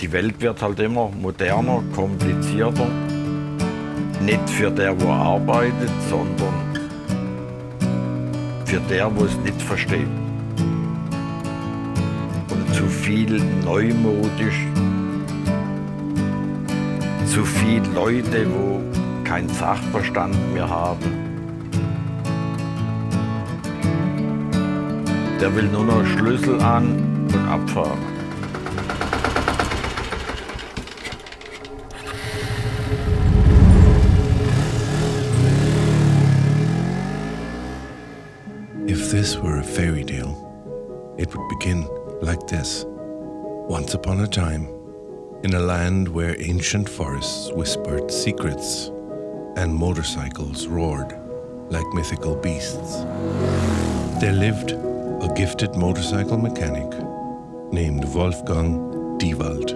Die Welt wird halt immer moderner, komplizierter. Nicht für der, wo arbeitet, sondern für der, wo es nicht versteht. Und zu viel neumodisch, zu viele Leute, wo keinen Sachverstand mehr haben. Der will nur noch Schlüssel an und abfahren. If this were a fairy tale, it would begin like this. Once upon a time, in a land where ancient forests whispered secrets and motorcycles roared like mythical beasts, there lived a gifted motorcycle mechanic named Wolfgang Diewald.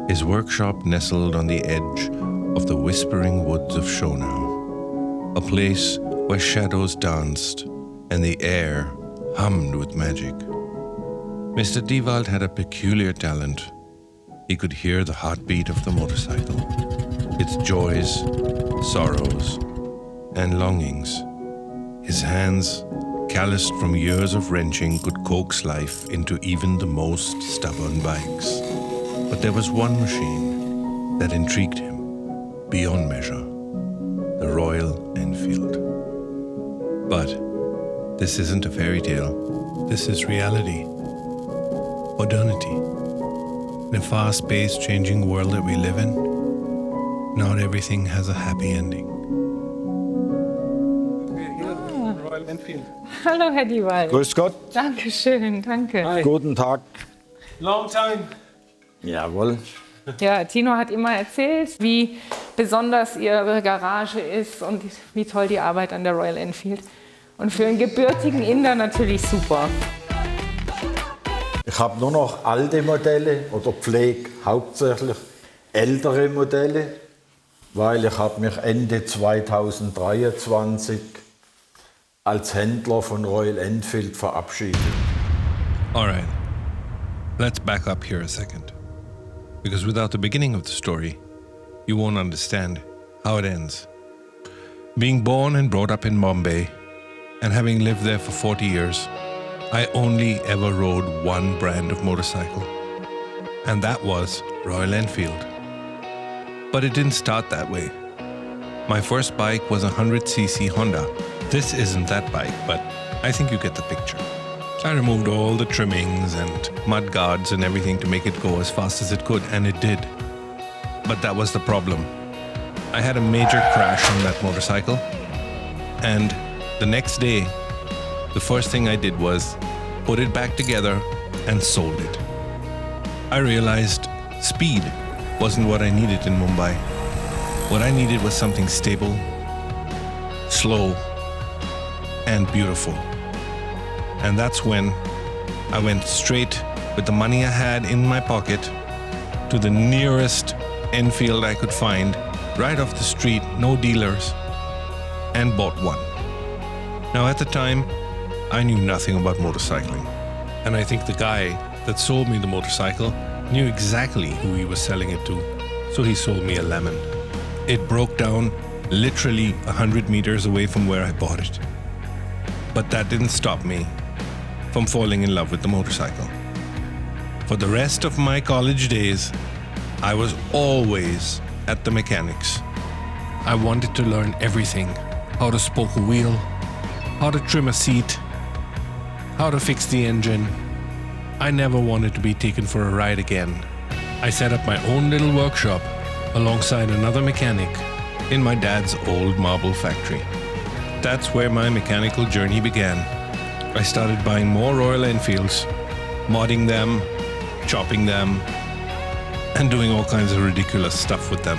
His workshop nestled on the edge of the whispering woods of Schönau, a place where shadows danced and the air hummed with magic. Mr. Diewald had a peculiar talent. He could hear the heartbeat of the motorcycle, its joys, sorrows, and longings. His hands, calloused from years of wrenching, could coax life into even the most stubborn bikes. But there was one machine that intrigued him beyond measure, the Royal Enfield. But this isn't a fairy tale. This is reality. Modernity. In a fast-paced, changing world that we live in, not everything has a happy ending. Royal Enfield. Hallo, Herr Diewald. Grüß Gott. Dankeschön, danke. Hi. Guten Tag. Long time. Jawohl. Ja, Tino hat immer erzählt, wie besonders Ihre Garage ist und wie toll die Arbeit an der Royal Enfield. Und für einen gebürtigen Inder natürlich super. Ich habe nur noch alte Modelle oder pflege hauptsächlich ältere Modelle, weil ich habe mich Ende 2023 als Händler von Royal Enfield verabschiedet. All right, let's back up here a second. Because without the beginning of the story, you won't understand how it ends. Being born and brought up in Bombay, and having lived there for 40 years, I only ever rode one brand of motorcycle, and that was Royal Enfield. But it didn't start that way. My first bike was a 100cc Honda. This isn't that bike, but I think you get the picture. I removed all the trimmings and mud guards and everything to make it go as fast as it could, and it did. But that was the problem. I had a major crash on that motorcycle, and the next day, the first thing I did was put it back together and sold it. I realized speed wasn't what I needed in Mumbai. What I needed was something stable, slow, and beautiful. And that's when I went straight with the money I had in my pocket to the nearest Enfield I could find, right off the street, no dealers, and bought one. Now at the time, I knew nothing about motorcycling. And I think the guy that sold me the motorcycle knew exactly who he was selling it to. So he sold me a lemon. It broke down literally 100 meters away from where I bought it. But that didn't stop me from falling in love with the motorcycle. For the rest of my college days, I was always at the mechanics. I wanted to learn everything: how to spoke a wheel, how to trim a seat, how to fix the engine. I never wanted to be taken for a ride again. I set up my own little workshop alongside another mechanic in my dad's old marble factory. That's where my mechanical journey began. I started buying more Royal Enfields, modding them, chopping them, and doing all kinds of ridiculous stuff with them.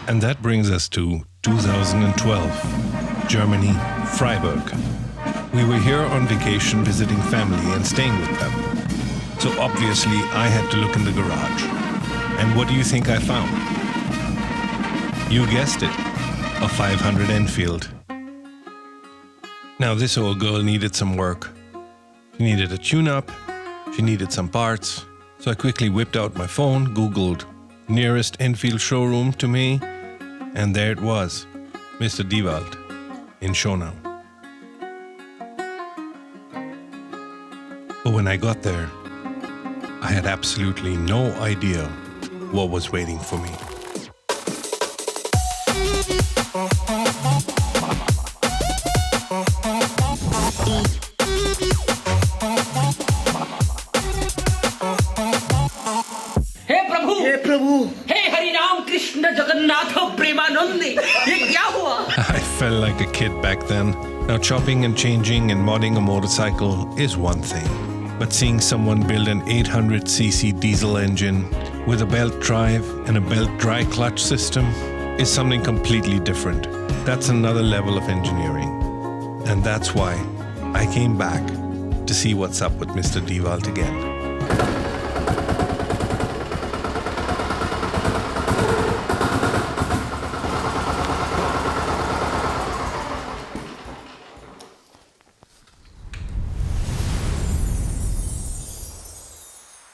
And that brings us to 2012, Germany, Freiburg. We were here on vacation visiting family and staying with them. So obviously I had to look in the garage. And what do you think I found? You guessed it, a 500 Enfield. Now, this old girl needed some work. She needed a tune-up, she needed some parts, so I quickly whipped out my phone, Googled nearest Enfield showroom to me, and there it was, Mr. Diewald in Schonau. But when I got there, I had absolutely no idea what was waiting for me. हे प्रभु हे हरि राम कृष्ण जगन्नाथ प्रेमानंद ये क्या हुआ? I felt like a kid back then. Now, chopping and changing and modding a motorcycle is one thing. But seeing someone build an 800cc diesel engine with a belt drive and a belt dry clutch system is something completely different. That's another level of engineering. And that's why I came back to see what's up with Mr. Diewald again.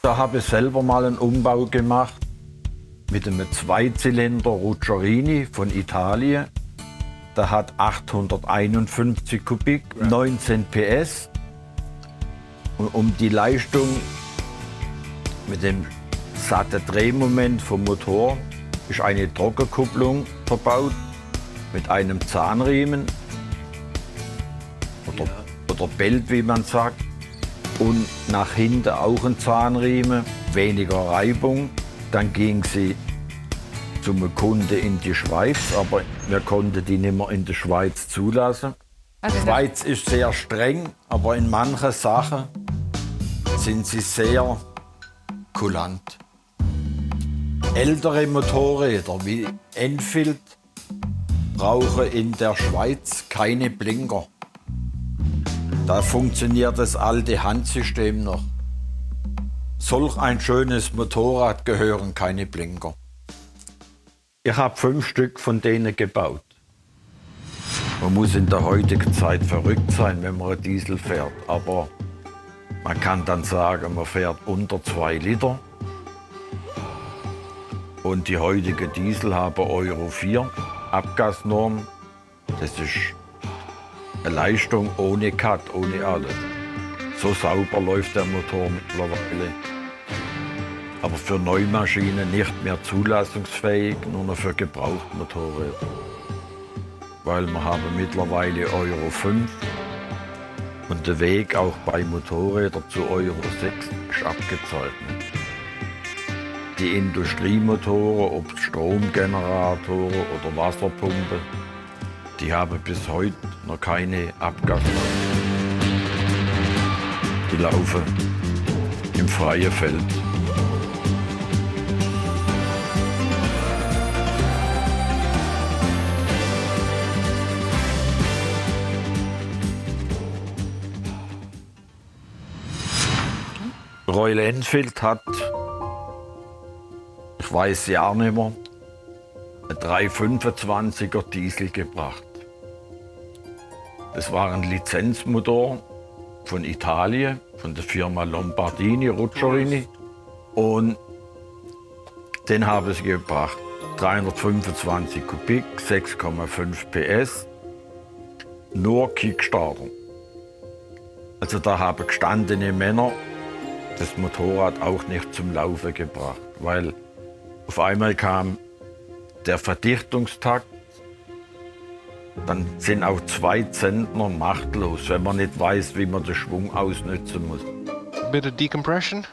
Da habe ich selber mal einen Umbau gemacht mit einem Zweizylinder Ruccerini von Italien. Der hat 851 Kubik, 19 PS. Und um die Leistung mit dem satten Drehmoment vom Motor ist eine Trockenkupplung verbaut mit einem Zahnriemen oder Belt, wie man sagt. Und nach hinten auch ein Zahnriemen, weniger Reibung. Dann ging sie zum Kunden in die Schweiz, aber wir konnten die nicht mehr in der Schweiz zulassen. Die Schweiz ist sehr streng, aber in manchen Sachen sind sie sehr kulant. Ältere Motorräder wie Enfield brauchen in der Schweiz keine Blinker. Da funktioniert das alte Handsystem noch. Solch ein schönes Motorrad gehören keine Blinker. Ich habe 5 Stück von denen gebaut. Man muss in der heutigen Zeit verrückt sein, wenn man einen Diesel fährt. Aber man kann dann sagen, man fährt unter 2 Liter. Und die heutigen Diesel haben Euro 4 Abgasnorm. Das ist eine Leistung ohne Cut, ohne alles. So sauber läuft der Motor mittlerweile. Aber für Neumaschinen nicht mehr zulassungsfähig, nur noch für Gebrauchtmotorräder. Weil wir haben mittlerweile Euro 5 und der Weg auch bei Motorrädern zu Euro 6 ist abgezeichnet. Die Industriemotoren, ob Stromgeneratoren oder Wasserpumpen, die haben bis heute noch keine Abgasnorm. Die laufen im freien Feld. Royal Enfield hat, ich weiß ja nicht mehr, einen 325er Diesel gebracht. Das war ein Lizenzmotor von Italien, von der Firma Lombardini Ruccerini. Und den haben sie gebracht. 325 Kubik, 6,5 PS, nur Kickstarter. Also da haben gestandene Männer das Motorrad auch nicht zum Laufen gebracht, weil auf einmal kam der Verdichtungstakt. Dann sind auch 2 Zentner machtlos, wenn man nicht weiß, wie man den Schwung ausnutzen muss. A bit of decompression.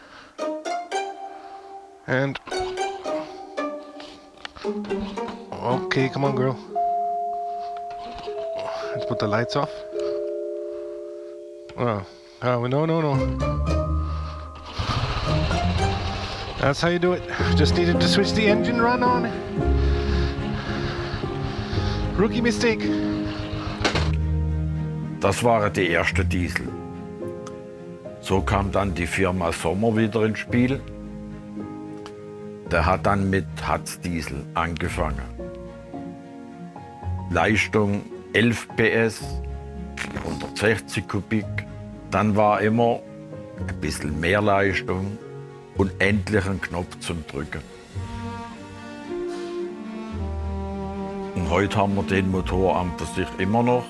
And okay, come on, girl. Let's put the lights off. Oh, no. That's how you do it. Just needed to switch the engine run on. Rookie mistake. Das waren die ersten Diesel. So kam dann die Firma Sommer wieder ins Spiel. Der hat dann mit Hatz-Diesel angefangen. Leistung 11 PS, 160 Kubik. Dann war immer ein bisschen mehr Leistung und endlich ein Knopf zum Drücken. Und heute haben wir den Motor an für sich immer noch.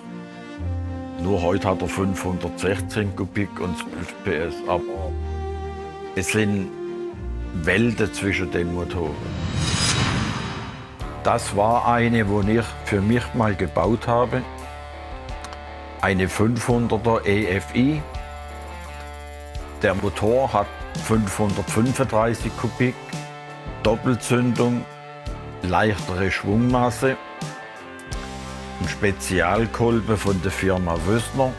Nur heute hat er 516 Kubik und 12 PS. Aber es sind Welten zwischen den Motoren. Das war eine, die ich für mich mal gebaut habe. Eine 500er EFI. Der Motor hat 535 Kubik, Doppelzündung, leichtere Schwungmasse, ein Spezialkolbe von der Firma Wössner,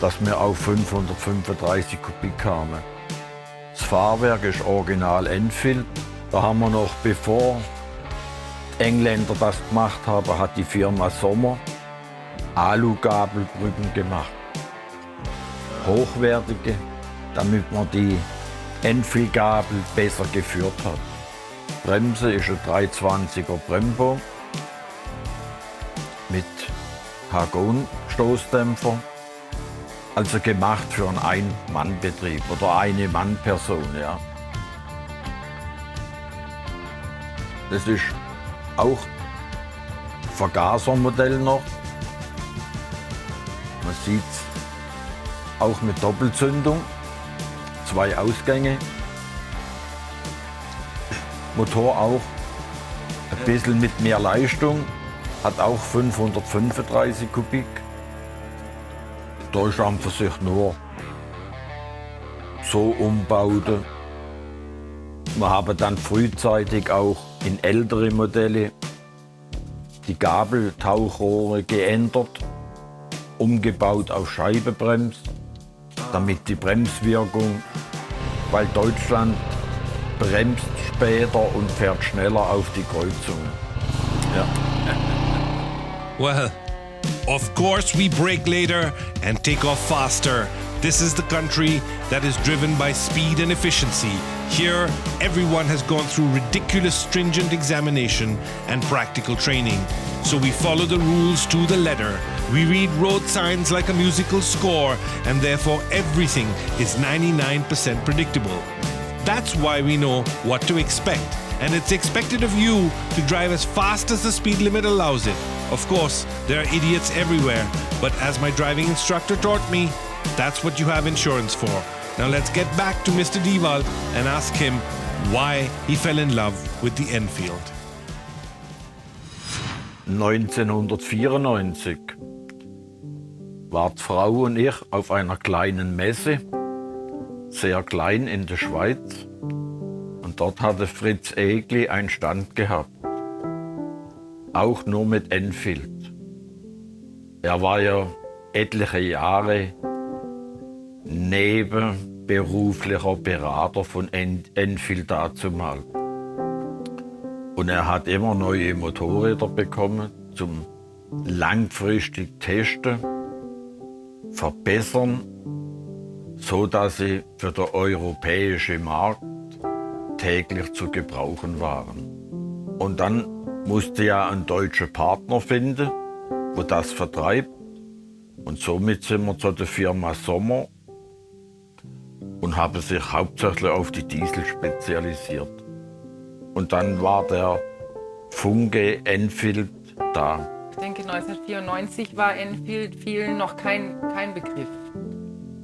dass wir auf 535 Kubik kamen. Das Fahrwerk ist original Enfield. Da haben wir noch, bevor die Engländer das gemacht haben, hat die Firma Sommer Alugabelbrücken gemacht. Hochwertige, damit man die Enfield-Gabel besser geführt hat. Bremse ist ein 320er Brembo mit Hagon-Stoßdämpfer. Also gemacht für einen Ein-Mann-Betrieb oder eine Mann-Person. Ja. Das ist auch Vergasermodell noch. Man sieht es auch mit Doppelzündung, 2 Ausgänge. Motor auch ein bisschen mit mehr Leistung, hat auch 535 Kubik. Da ist an für sich nur so Umbauten. Wir haben dann frühzeitig auch in ältere Modelle die Gabeltauchrohre geändert, umgebaut auf Scheibenbremse, damit die Bremswirkung, weil Deutschland bremst später und fährt schneller auf die Kreuzungen. Ja. Well, of course we brake later and take off faster. This is the country that is driven by speed and efficiency. Here, everyone has gone through ridiculous stringent examination and practical training. So we follow the rules to the letter. We read road signs like a musical score, and therefore everything is 99% predictable. That's why we know what to expect. And it's expected of you to drive as fast as the speed limit allows it. Of course, there are idiots everywhere, but as my driving instructor taught me, that's what you have insurance for. Now let's get back to Mr. Diewald and ask him why he fell in love with the Enfield. 1994 war die Frau und ich auf einer kleinen Messe, sehr klein in der Schweiz. Und dort hatte Fritz Egli einen Stand gehabt. Auch nur mit Enfield. Er war ja etliche Jahre nebenberuflicher Berater von Enfield dazumal. Und er hat immer neue Motorräder bekommen zum langfristig testen, verbessern, so dass sie für den europäischen Markt täglich zu gebrauchen waren. Und dann musste ja ein deutscher Partner finden, wo das vertreibt. Und somit sind wir zu der Firma Sommer und haben sich hauptsächlich auf die Diesel spezialisiert. Und dann war der Funke Enfield da. Ich denke, 1994 war Enfield vielen noch kein Begriff.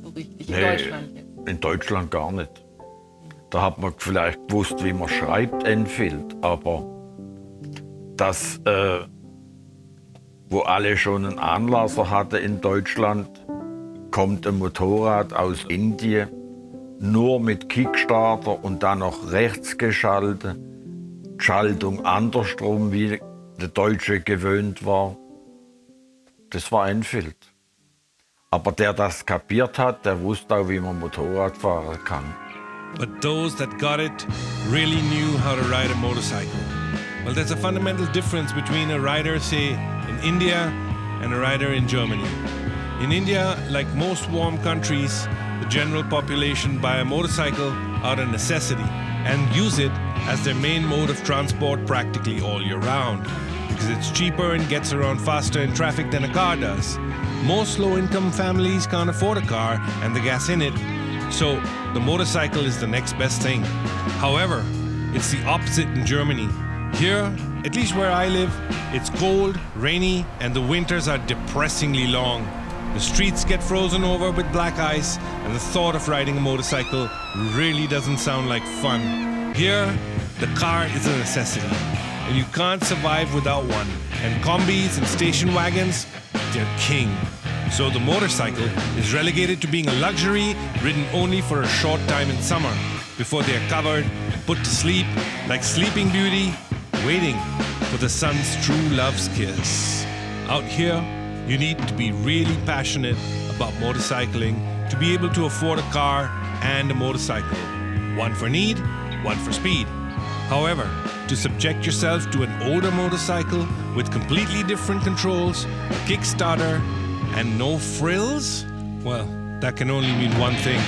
So richtig in Deutschland jetzt. In Deutschland gar nicht. Da hat man vielleicht gewusst, wie man schreibt Enfield, aber das, wo alle schon einen Anlasser hatten in Deutschland, kommt ein Motorrad aus Indien, nur mit Kickstarter und dann noch rechts geschaltet, Schaltung andersrum, wie der Deutsche gewöhnt war. Das war Enfield. Aber der das kapiert hat, der wusste auch, wie man Motorrad fahren kann. But those that got it really knew how to ride a motorcycle. Well, there's a fundamental difference between a rider, say, in India and a rider in Germany. In India, like most warm countries, the general population buy a motorcycle out of necessity and use it as their main mode of transport practically all year round. because it's cheaper and gets around faster in traffic than a car does. Most low-income families can't afford a car and the gas in it, so the motorcycle is the next best thing. However, it's the opposite in Germany. Here, at least where I live, it's cold, rainy, and the winters are depressingly long. The streets get frozen over with black ice, and the thought of riding a motorcycle really doesn't sound like fun. Here, the car is a necessity, and you can't survive without one. And combis and station wagons, they're king. So the motorcycle is relegated to being a luxury ridden only for a short time in summer, before they are covered, put to sleep, like Sleeping Beauty, waiting for the sun's true love's kiss. Out here, you need to be really passionate about motorcycling to be able to afford a car and a motorcycle. One for need, one for speed. However, to subject yourself to an older motorcycle with completely different controls, a Kickstarter, and no frills? Well, that can only mean one thing.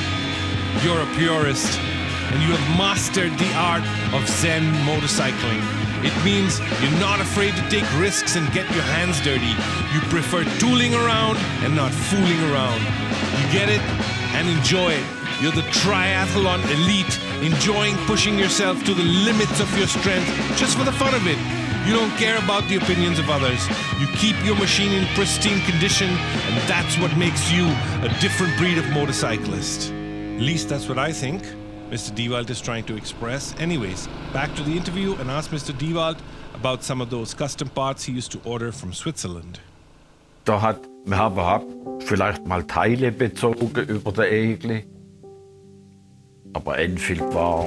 You're a purist, and you have mastered the art of Zen motorcycling. It means you're not afraid to take risks and get your hands dirty. You prefer tooling around and not fooling around. You get it and enjoy it. You're the triathlon elite, enjoying pushing yourself to the limits of your strength just for the fun of it. You don't care about the opinions of others. You keep your machine in pristine condition, and that's what makes you a different breed of motorcyclist. At least that's what I think Mr. Dewald is trying to express. Anyways, back to the interview and ask Mr. Dewald about some of those custom parts he used to order from Switzerland. Wir haben vielleicht mal Teile bezogen über den Egli. Aber Enfield war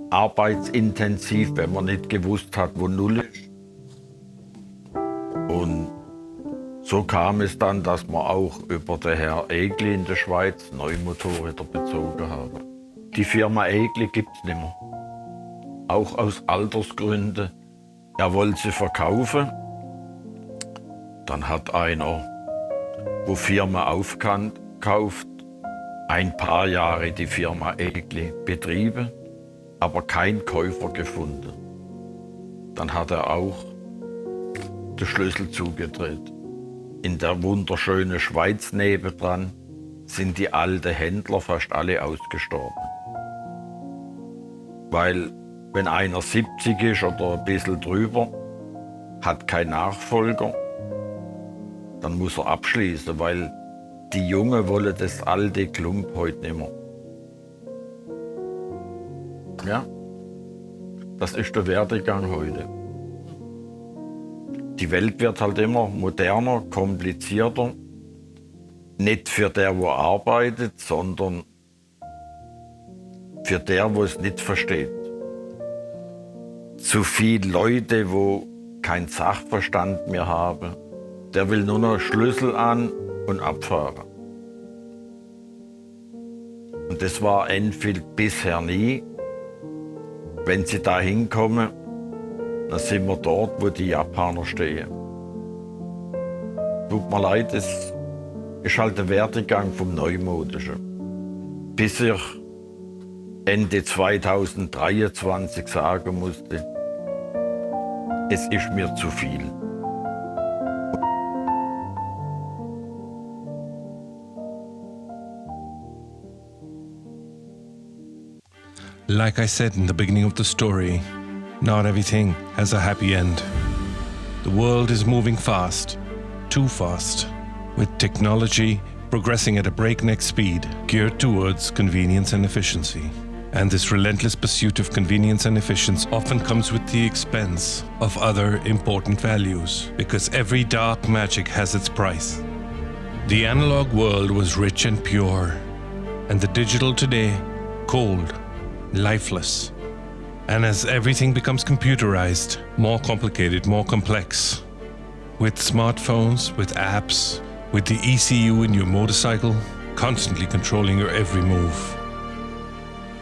arbeitsintensiv, wenn man nicht gewusst hat, wo Null ist. Und so kam es dann, dass wir auch über den Herr Egli in der Schweiz neue Motorräder bezogen haben. Die Firma Egli gibt es nicht mehr. Auch aus Altersgründen. Er wollte sie verkaufen. Dann hat einer, wo Firma aufkauft, ein paar Jahre die Firma Egli betrieben, aber keinen Käufer gefunden. Dann hat er auch den Schlüssel zugedreht. In der wunderschönen Schweiz nebendran sind die alten Händler fast alle ausgestorben. Weil wenn einer 70 ist oder ein bisschen drüber, hat kein Nachfolger, dann muss er abschließen, weil die Jungen wollen das alte Klump heute nicht mehr. Ja, das ist der Werdegang heute. Die Welt wird halt immer moderner, komplizierter. Nicht für der, der arbeitet, sondern für der, der es nicht versteht. Zu viele Leute, die keinen Sachverstand mehr haben, der will nur noch Schlüssel an und abfahren. Und das war Enfield bisher nie. Wenn sie da hinkommen, dann sind wir dort, wo die Japaner stehen. Tut mir leid, es ist halt der Werdegang vom Neumodischen. Bis ich Ende 2023 sagen musste, es ist mir zu viel. Like I said in the beginning of the story, not everything has a happy end. The world is moving fast, too fast, with technology progressing at a breakneck speed, geared towards convenience and efficiency. And this relentless pursuit of convenience and efficiency often comes with the expense of other important values, because every dark magic has its price. The analog world was rich and pure, and the digital today, cold, lifeless. And as everything becomes computerized, more complicated, more complex, with smartphones, with apps, with the ECU in your motorcycle, constantly controlling your every move.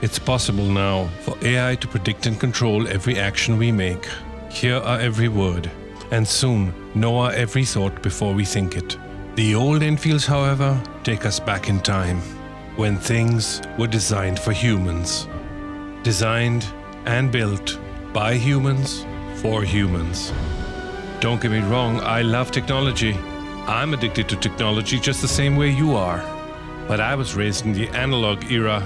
It's possible now for AI to predict and control every action we make, hear our every word, and soon know our every thought before we think it. The old Enfields, however, take us back in time, when things were designed for humans. Designed and built by humans for humans. Don't get me wrong, I love technology. I'm addicted to technology just the same way you are. But I was raised in the analog era,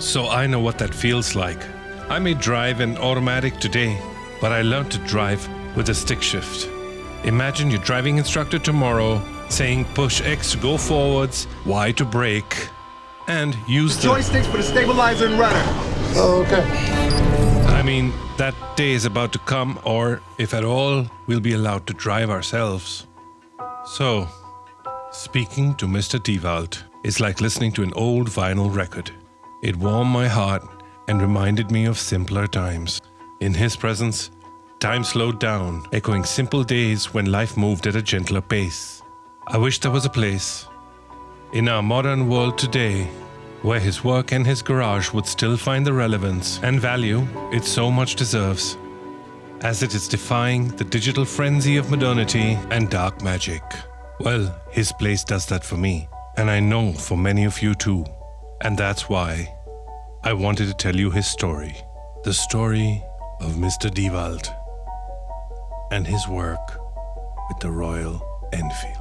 so I know what that feels like. I may drive an automatic today, but I learned to drive with a stick shift. Imagine your driving instructor tomorrow saying push X to go forwards, Y to brake, and use the joysticks for the stabilizer and rudder. Okay. I mean, that day is about to come, or if at all, we'll be allowed to drive ourselves. So, speaking to Mr. Dewald is like listening to an old vinyl record. It warmed my heart and reminded me of simpler times. In his presence, time slowed down, echoing simple days when life moved at a gentler pace. I wish there was a place in our modern world today where his work and his garage would still find the relevance and value it so much deserves, as it is defying the digital frenzy of modernity and dark magic. Well, his place does that for me, and I know for many of you too. And that's why I wanted to tell you his story. The story of Mr. Dewald and his work with the Royal Enfield.